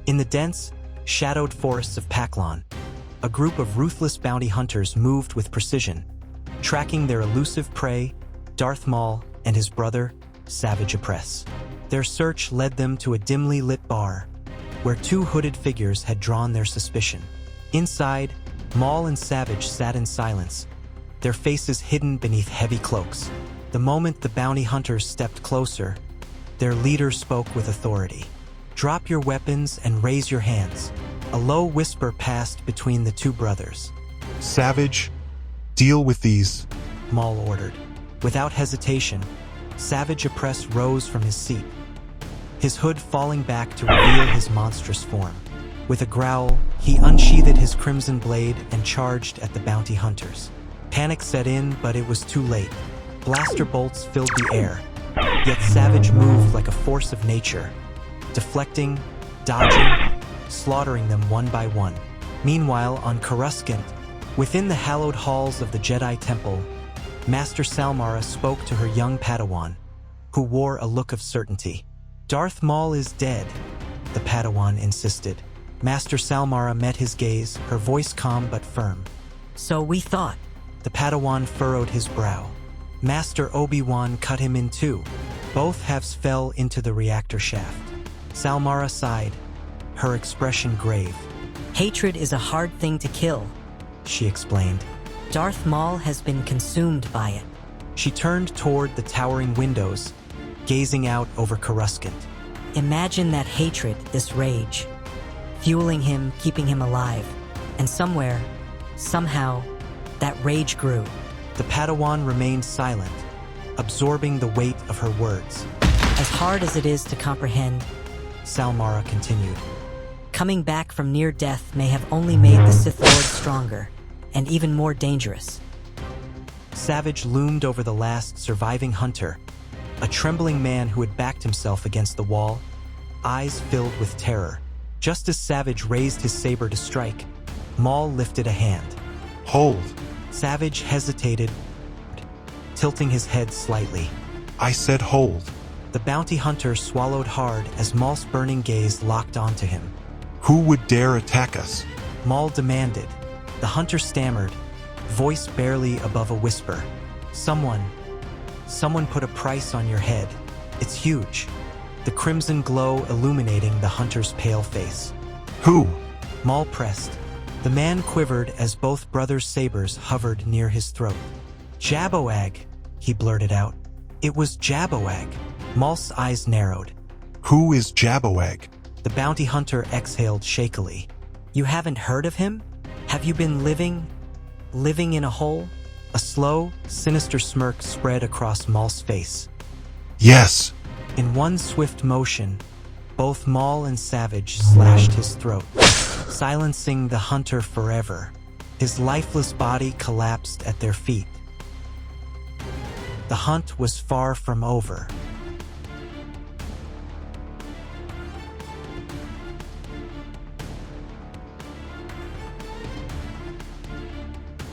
In the dense, shadowed forests of Paklan, a group of ruthless bounty hunters moved with precision, tracking their elusive prey, Darth Maul and his brother, Savage Opress. Their search led them to a dimly lit bar, where two hooded figures had drawn their suspicion. Inside, Maul and Savage sat in silence, their faces hidden beneath heavy cloaks. The moment the bounty hunters stepped closer, their leader spoke with authority. "Drop your weapons and raise your hands." A low whisper passed between the two brothers. Savage, deal with these, Maul ordered. Without hesitation, Savage Opress rose from his seat, his hood falling back to reveal his monstrous form. With a growl, he unsheathed his crimson blade and charged at the bounty hunters. Panic set in, but it was too late. Blaster bolts filled the air, yet Savage moved like a force of nature, deflecting, dodging, slaughtering them one by one. Meanwhile, on Coruscant, within the hallowed halls of the Jedi Temple, Master Salmara spoke to her young Padawan, who wore a look of certainty. "Darth Maul is dead," the Padawan insisted. Master Salmara met his gaze, her voice calm but firm. "So we thought." The Padawan furrowed his brow. "Master Obi-Wan cut him in two. Both halves fell into the reactor shaft." Salmara sighed, her expression grave. "Hatred is a hard thing to kill," she explained. "Darth Maul has been consumed by it." She turned toward the towering windows, gazing out over Coruscant. "Imagine that hatred, this rage, fueling him, keeping him alive. And somewhere, somehow, that rage grew." The Padawan remained silent, absorbing the weight of her words. "As hard as it is to comprehend," Salmara continued, "coming back from near death may have only made the Sith Lord stronger and even more dangerous." Savage loomed over the last surviving hunter, a trembling man who had backed himself against the wall, eyes filled with terror. Just as Savage raised his saber to strike, Maul lifted a hand. Hold. Savage hesitated, tilting his head slightly. I said hold. The bounty hunter swallowed hard as Maul's burning gaze locked onto him. Who would dare attack us? Maul demanded. The hunter stammered, voice barely above a whisper. Someone put a price on your head. It's huge." The crimson glow illuminating the hunter's pale face. Who? Maul pressed. The man quivered as both brothers' sabers hovered near his throat. "Jaboag," he blurted out. It was Jaboag. Maul's eyes narrowed. Who is Jaboag? The bounty hunter exhaled shakily. "You haven't heard of him? Have you been living in a hole?" A slow, sinister smirk spread across Maul's face. Yes. In one swift motion, both Maul and Savage slashed his throat, silencing the hunter forever. His lifeless body collapsed at their feet. The hunt was far from over.